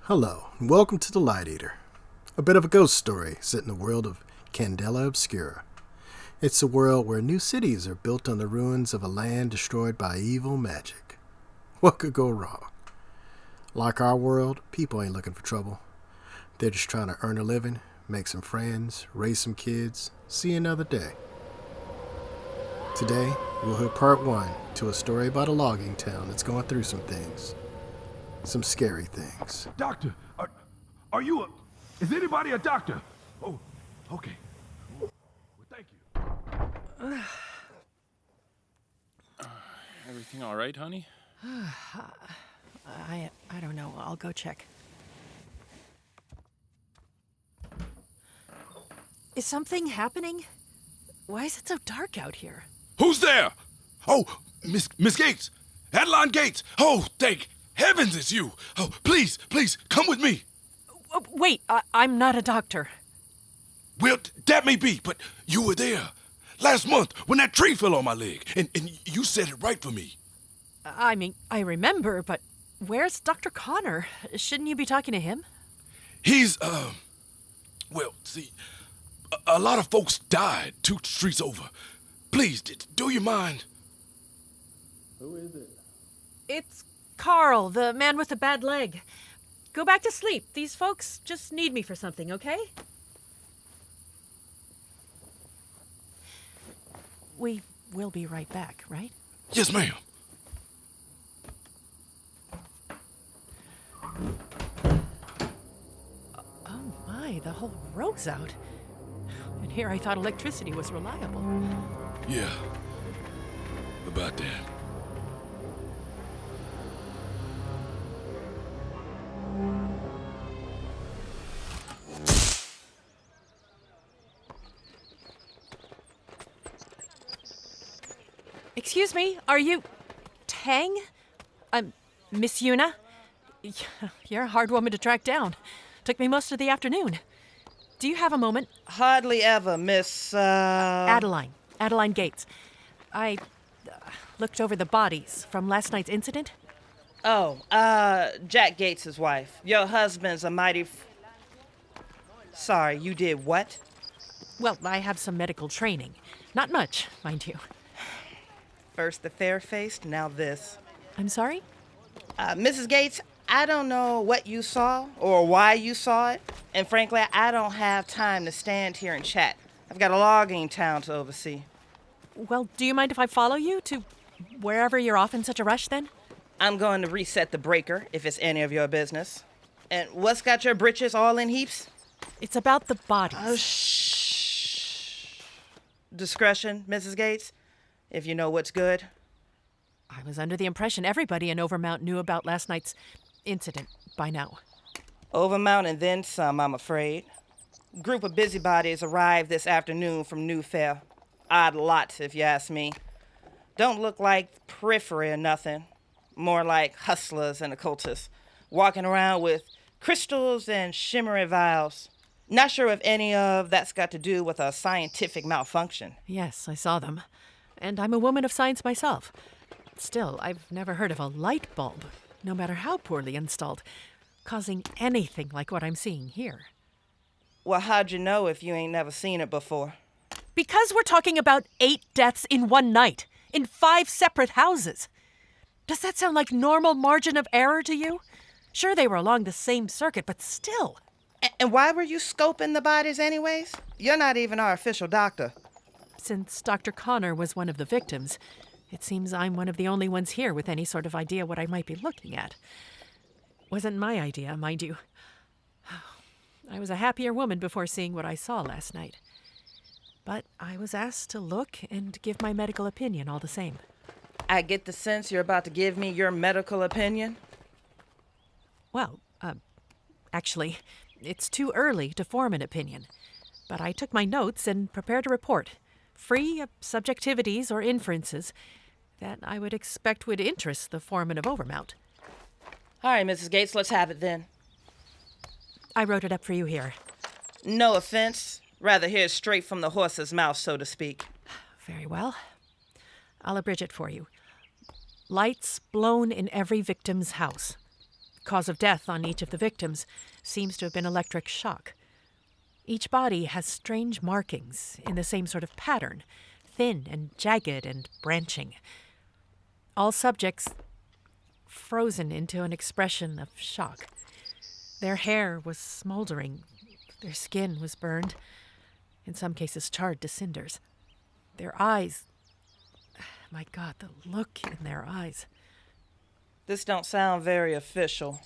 Hello, and welcome to The Light Eater, a bit of a ghost story set in the world of Candela Obscura. It's a world where new cities are built on the ruins of a land destroyed by evil magic. What could go wrong? Like our world, people ain't looking for trouble. They're just trying to earn a living, make some friends, raise some kids, see another day. Today, we'll hear part one to a story about a logging town that's going through some things. Some scary things. Doctor, are you a... Is anybody a doctor? Oh, okay. Well, thank you. Everything all right, honey? I don't know. I'll go check. Is something happening? Why is it so dark out here? Who's there? Oh, Miss Gates. Adeline Gates. Oh, thank heavens it's you. Oh, please, come with me. Wait, I'm not a doctor. Well, that may be, but you were there last month when that tree fell on my leg, and you said it right for me. I mean, I remember, but where's Dr. Connor? Shouldn't you be talking to him? He's, well, see, a lot of folks died 2 streets over. Please, do you mind? Who is it? It's Carl, the man with the bad leg. Go back to sleep. These folks just need me for something, okay? We will be right back, right? Yes, ma'am. Oh my, the whole row's out. And here I thought electricity was reliable. Yeah, about that. Excuse me, are you... Tang? Miss Yuna? You're a hard woman to track down. Took me most of the afternoon. Do you have a moment? Hardly ever, Miss, Adeline Gates. I looked over the bodies from last night's incident. Oh, Jack Gates' wife. Your husband's a mighty... Sorry, you did what? Well, I have some medical training. Not much, mind you. First the fair-faced, now this. I'm sorry? Mrs. Gates, I don't know what you saw or why you saw it. And frankly, I don't have time to stand here and chat. I've got a logging town to oversee. Well, do you mind if I follow you to wherever you're off in such a rush, then? I'm going to reset the breaker, if it's any of your business. And what's got your britches all in heaps? It's about the bodies. Oh, shh. Discretion, Mrs. Gates, if you know what's good. I was under the impression everybody in Overmount knew about last night's incident by now. Overmount and then some, I'm afraid. Group of busybodies arrived this afternoon from New Fair. Odd lot, if you ask me. Don't look like periphery or nothing. More like hustlers and occultists, walking around with crystals and shimmery vials. Not sure if any of that's got to do with a scientific malfunction. Yes, I saw them. And I'm a woman of science myself. Still, I've never heard of a light bulb, no matter how poorly installed, causing anything like what I'm seeing here. Well, how'd you know if you ain't never seen it before? Because we're talking about 8 deaths in one night, in 5 separate houses. Does that sound like normal margin of error to you? Sure, they were along the same circuit, but still. And why were you scoping the bodies anyways? You're not even our official doctor. Since Dr. Connor was one of the victims, it seems I'm one of the only ones here with any sort of idea what I might be looking at. Wasn't my idea, mind you. I was a happier woman before seeing what I saw last night. But I was asked to look and give my medical opinion all the same. I get the sense you're about to give me your medical opinion. Well, actually, it's too early to form an opinion. But I took my notes and prepared a report, free of subjectivities or inferences, that I would expect would interest the foreman of Overmount. All right, Mrs. Gates, let's have it then. I wrote it up for you here. No offense. Rather hear it straight from the horse's mouth, so to speak. Very well. I'll abridge it for you. Lights blown in every victim's house. cause of death on each of the victims seems to have been electric shock. Each body has strange markings in the same sort of pattern, thin and jagged and branching. All subjects frozen into an expression of shock. Their hair was smoldering. Their skin was burned, in some cases charred to cinders. Their eyes... My God, the look in their eyes. This don't sound very official.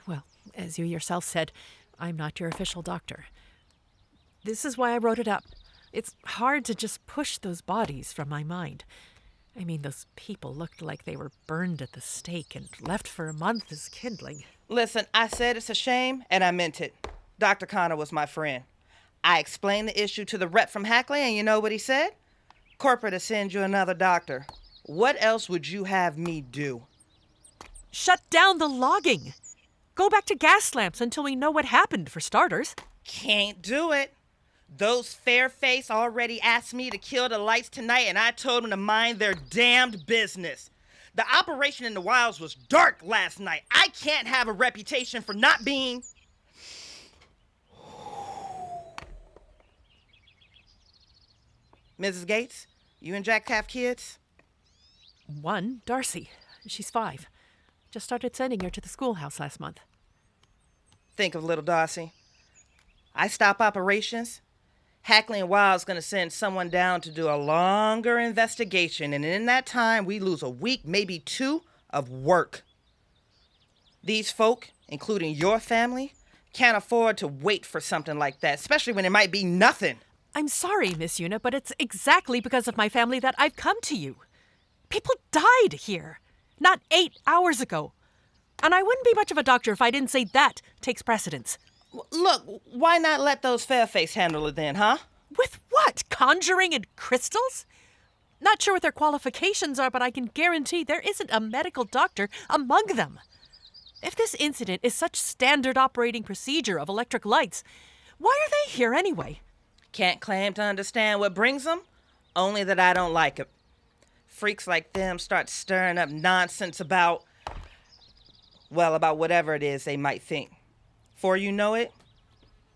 Well, as you yourself said, I'm not your official doctor. This is why I wrote it up. It's hard to just push those bodies from my mind. I mean, those people looked like they were burned at the stake and left for a month as kindling. Listen, I said it's a shame, and I meant it. Dr. Conant was my friend. I explained the issue to the rep from Hackley, and you know what he said? Corporate to send you another doctor. What else would you have me do? Shut down the logging! Go back to gas lamps until we know what happened, for starters. Can't do it. Those fair-face already asked me to kill the lights tonight, and I told them to mind their damned business. The operation in the wilds was dark last night. I can't have a reputation for not being... Mrs. Gates, you and Jack have kids? One, Darcy. She's 5. Just started sending her to the schoolhouse last month. Think of little Darcy. I stop operations. Hackley and Wild's gonna send someone down to do a longer investigation, and in that time, we lose a week, maybe 2, of work. These folk, including your family, can't afford to wait for something like that, especially when it might be nothing. I'm sorry, Miss Yuna, but it's exactly because of my family that I've come to you. People died here, not 8 hours ago. And I wouldn't be much of a doctor if I didn't say that takes precedence. Look, why not let those Fairface handle it then, huh? With what? Conjuring and crystals? Not sure what their qualifications are, but I can guarantee there isn't a medical doctor among them. If this incident is such standard operating procedure of electric lights, why are they here anyway? Can't claim to understand what brings them, only that I don't like it. Freaks like them start stirring up nonsense about whatever it is they might think. Before you know it,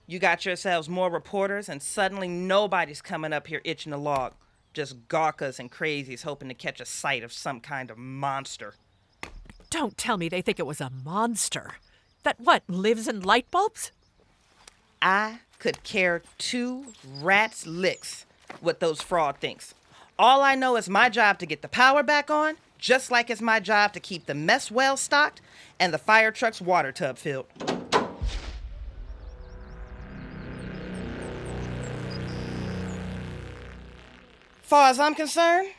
you got yourselves more reporters, and suddenly nobody's coming up here itching to log. Just gawkers and crazies hoping to catch a sight of some kind of monster. Don't tell me they think it was a monster. That what, lives in light bulbs? I could care 2 rats' licks what those fraud thinks. All I know is my job to get the power back on, just like it's my job to keep the mess well stocked and the fire truck's water tub filled. Far as I'm concerned,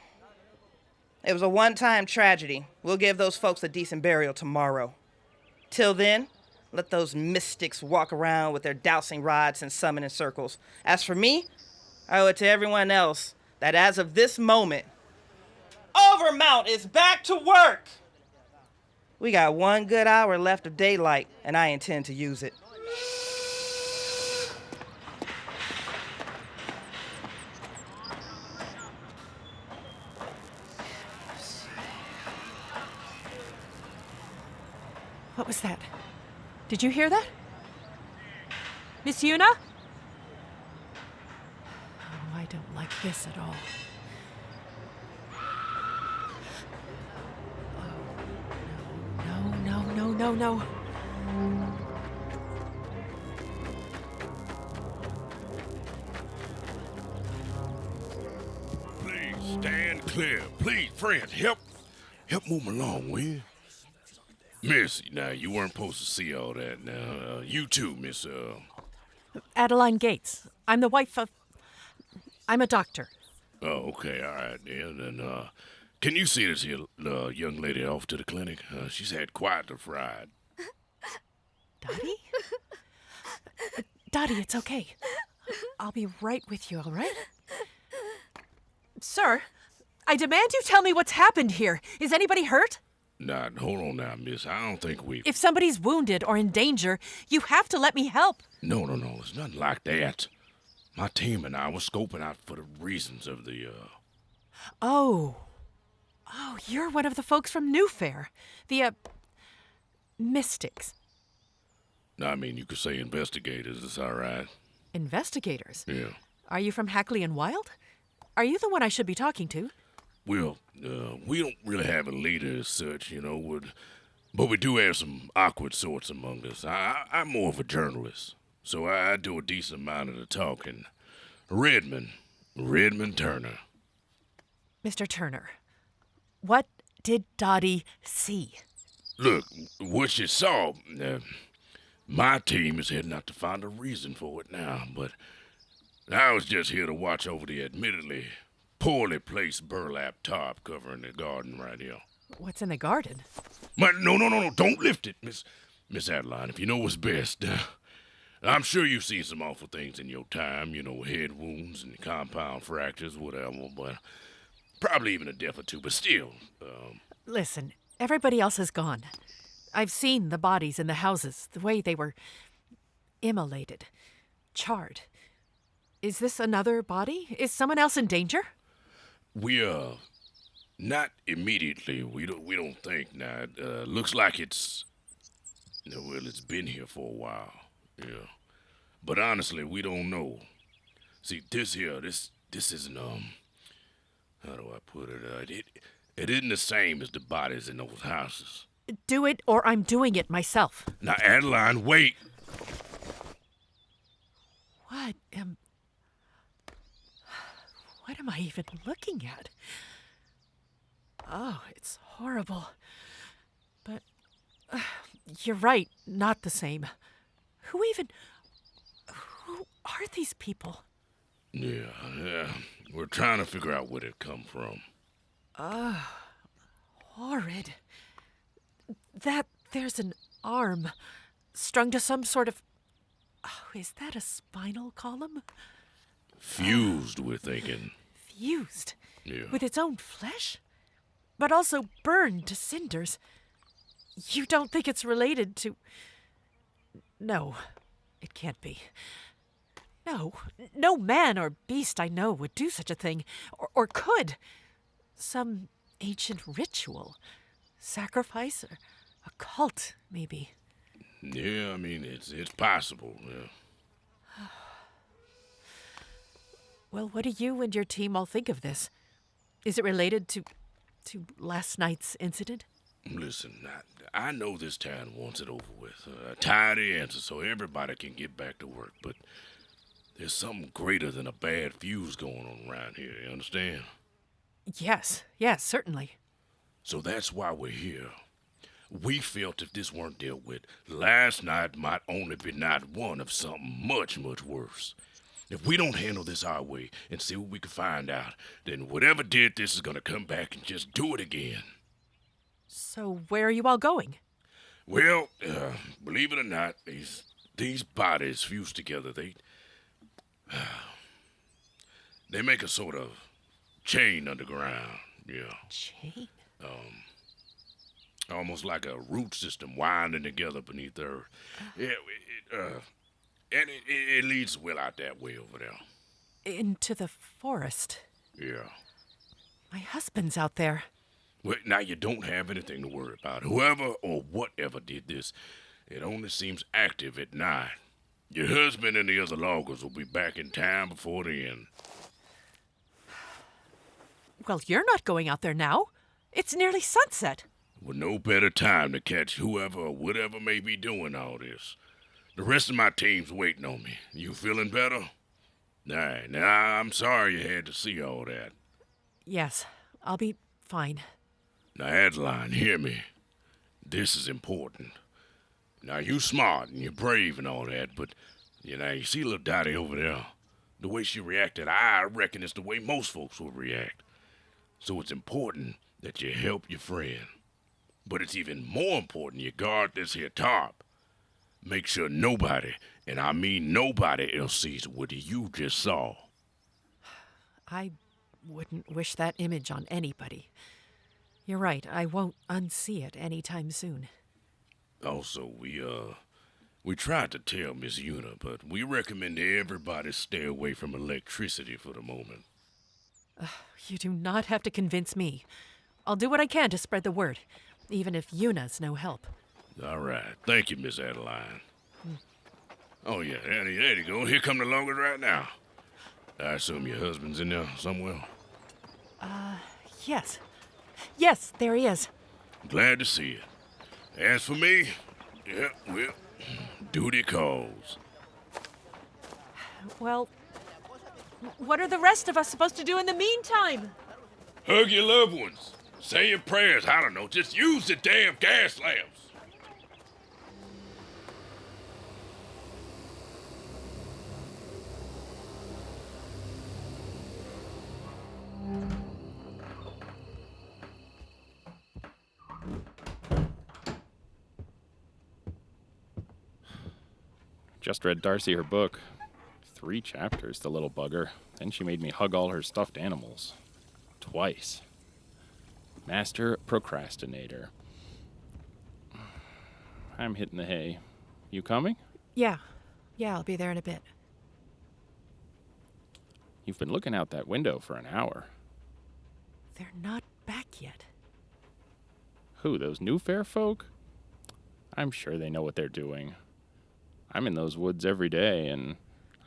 it was a one-time tragedy. We'll give those folks a decent burial tomorrow. Till then, let those mystics walk around with their dowsing rods and summoning circles. As for me, I owe it to everyone else that as of this moment, Overmount is back to work! We got 1 good hour left of daylight, and I intend to use it. What was that? Did you hear that? Miss Yuna? Oh, I don't like this at all. Oh, no. Please stand clear. Please, friends, help move along, will you? Missy, now, you weren't supposed to see all that. Now, you too, Miss, Adeline Gates. I'm the wife of... I'm a doctor. Oh, okay, all right, yeah, then, can you see this here young lady off to the clinic? She's had quite a fright. Dottie? Dottie, it's okay. I'll be right with you, all right? Sir, I demand you tell me what's happened here. Is anybody hurt? Now, hold on now, miss. I don't think we... If somebody's wounded or in danger, you have to let me help. No. It's nothing like that. My team and I were scoping out for the reasons of the, Oh, you're one of the folks from New Fair. The Mystics. I mean, you could say investigators, it's all right. Investigators? Yeah. Are you from Hackley and Wild? Are you the one I should be talking to? Well, we don't really have a leader as such, but we do have some awkward sorts among us. I'm more of a journalist, so I do a decent amount of the talking. Redmond Turner. Mr. Turner, what did Dottie see? Look, what she saw, my team is heading out to find a reason for it now, but I was just here to watch over the admittedly poorly placed burlap tarp covering the garden right here. What's in the garden? No, don't lift it, Miss Adeline, if you know what's best. I'm sure you've seen some awful things in your time, head wounds and compound fractures, whatever, but probably even a death or two, but still. Listen, everybody else is gone. I've seen the bodies in the houses, the way they were immolated, charred. Is this another body? Is someone else in danger? We, not immediately. We don't think now. Looks like it's been here for a while. Yeah. But honestly, we don't know. See, this isn't, how do I put it? It isn't the same as the bodies in those houses. Do it, or I'm doing it myself. Now, Adeline, wait. What am I even looking at? Oh, it's horrible. But you're right, not the same. Who are these people? Yeah. We're trying to figure out where they come from. Horrid. There's an arm strung to some sort of... Oh, is that a spinal column? Fused, we're thinking. Fused? Yeah. With its own flesh? But also burned to cinders. You don't think it's related to... No, it can't be. No man or beast I know would do such a thing, or could. Some ancient ritual, sacrifice, or a cult, maybe. Yeah, I mean, it's possible, yeah. Well, what do you and your team all think of this? Is it related to last night's incident? Listen, I know this town wants it over with. Tired of the answer so everybody can get back to work, but there's something greater than a bad fuse going on around here, you understand? Yes, certainly. So that's why we're here. We felt if this weren't dealt with, last night might only be night one of something much, much worse. If we don't handle this our way and see what we can find out, then whatever did this is gonna come back and just do it again. So where are you all going? Well, believe it or not, these bodies fused together, they make a sort of chain underground, yeah. Chain? Almost like a root system winding together beneath the earth. Yeah, and it leads well out that way over there. Into the forest. Yeah. My husband's out there. Well, now you don't have anything to worry about. Whoever or whatever did this, it only seems active at night. Your husband and the other loggers will be back in town before the end. Well, you're not going out there now. It's nearly sunset. With no better time to catch whoever or whatever may be doing all this. The rest of my team's waiting on me. You feeling better? Nah, I'm sorry you had to see all that. Yes, I'll be fine. Now, Adeline, hear me. This is important. Now, you smart and you're brave and all that, but, you see little Dottie over there. The way she reacted, I reckon it's the way most folks will react. So it's important that you help your friend. But it's even more important you guard this here tarp. Make sure nobody, and I mean nobody else sees what you just saw. I wouldn't wish that image on anybody. You're right, I won't unsee it anytime soon. Also, we tried to tell Miss Yuna, but we recommend everybody stay away from electricity for the moment. You do not have to convince me. I'll do what I can to spread the word, even if Yuna's no help. All right. Thank you, Miss Adeline. Oh, yeah, there you go. Here come the loggers right now. I assume your husband's in there somewhere. Yes. Yes, there he is. Glad to see you. As for me, yeah, well, duty calls. Well, what are the rest of us supposed to do in the meantime? Hug your loved ones. Say your prayers. I don't know. Just use the damn gas lamps. Just read Darcy her book. 3 chapters, the little bugger. Then she made me hug all her stuffed animals. Twice. Master procrastinator. I'm hitting the hay. You coming? Yeah, I'll be there in a bit. You've been looking out that window for an hour. They're not back yet. Who, those new fair folk? I'm sure they know what they're doing. I'm in those woods every day, and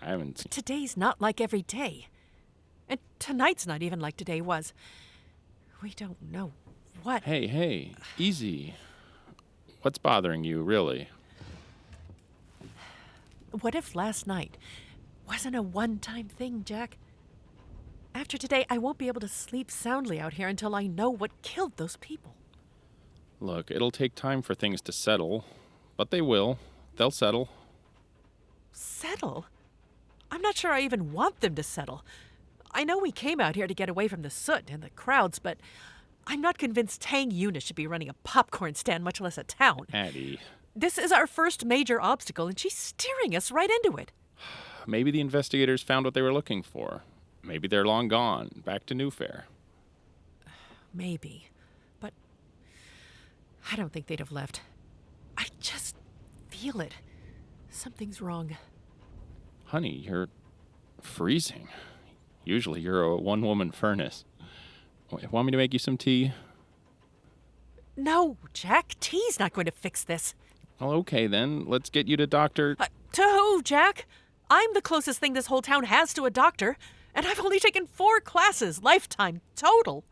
I haven't seen... Today's not like every day. And tonight's not even like today was. We don't know what... Hey, easy. What's bothering you, really? What if last night wasn't a one-time thing, Jack? After today, I won't be able to sleep soundly out here until I know what killed those people. Look, it'll take time for things to settle, but they will. They'll settle. Settle? I'm not sure I even want them to settle. I know we came out here to get away from the soot and the crowds, but I'm not convinced Tang Yuna should be running a popcorn stand, much less a town. Addie. This is our first major obstacle, and she's steering us right into it. Maybe the investigators found what they were looking for. Maybe they're long gone, back to New Fair. Maybe. But I don't think they'd have left. I just feel it. Something's wrong. Honey, you're freezing. Usually you're a one-woman furnace. Want me to make you some tea? No, Jack. Tea's not going to fix this. Well, okay then. Let's get you to Dr. To who, Jack? I'm the closest thing this whole town has to a doctor, and I've only taken 4 classes, lifetime, total.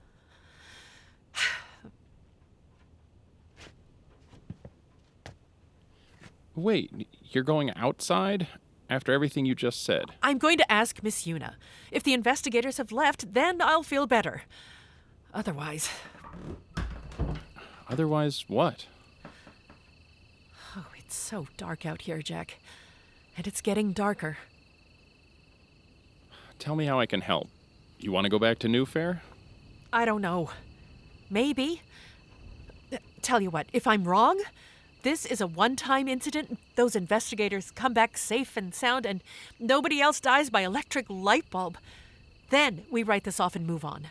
Wait, you're going outside? After everything you just said? I'm going to ask Miss Yuna. If the investigators have left, then I'll feel better. Otherwise... Otherwise what? Oh, it's so dark out here, Jack. And it's getting darker. Tell me how I can help. You want to go back to New Fair? I don't know. Maybe. Tell you what, if I'm wrong, this is a one-time incident. Those investigators come back safe and sound, and nobody else dies by electric light bulb. Then we write this off and move on.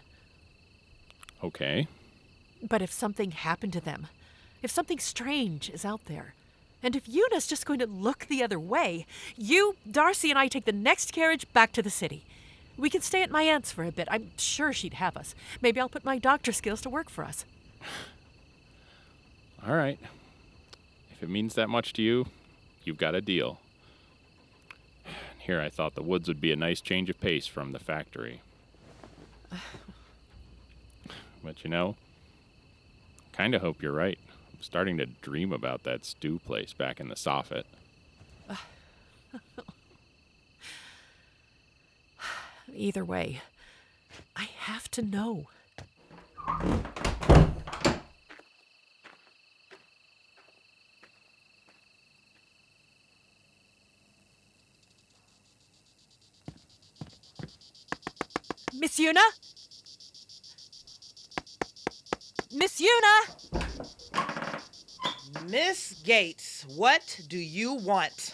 Okay. But if something happened to them, if something strange is out there, and if Yuna's just going to look the other way, you, Darcy, and I take the next carriage back to the city. We can stay at my aunt's for a bit. I'm sure she'd have us. Maybe I'll put my doctor skills to work for us. All right. If it means that much to you, you've got a deal. Here, I thought the woods would be a nice change of pace from the factory. But you know, kind of hope you're right. I'm starting to dream about that stew place back in the soffit. Either way, I have to know. Miss Yuna? Miss Yuna! Miss Gates, what do you want?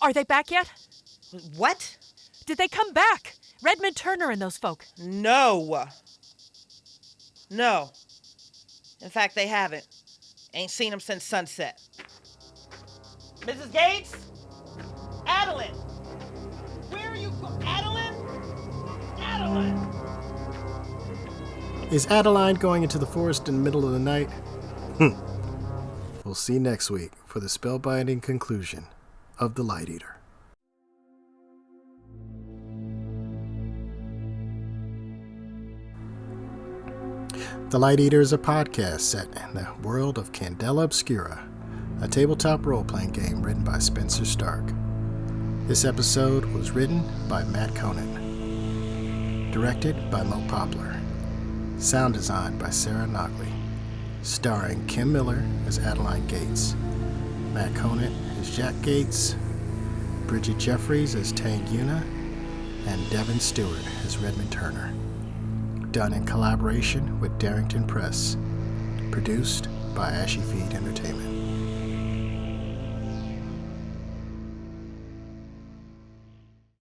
Are they back yet? What? Did they come back? Redmond Turner and those folk. No. No. In fact, they haven't. Ain't seen them since sunset. Mrs. Gates? Adeline! Where are you Adeline? Adeline! Is Adeline going into the forest in the middle of the night? we'll see you next week for the spellbinding conclusion of The Light Eater. The Light Eater is a podcast set in the world of Candela Obscura, a tabletop role-playing game written by Spencer Starke. This episode was written by Matt Conant, directed by Moe Poplar, sound designed by Sara Nogly, starring Kim Miller as Adeline Gates, Matt Conant as Jack Gates, Bridgette Jeffries as Tang Yuna, and Devon Stewart as Redmond Turner. Done in collaboration with Darrington Press. Produced by Ashy Feed Entertainment.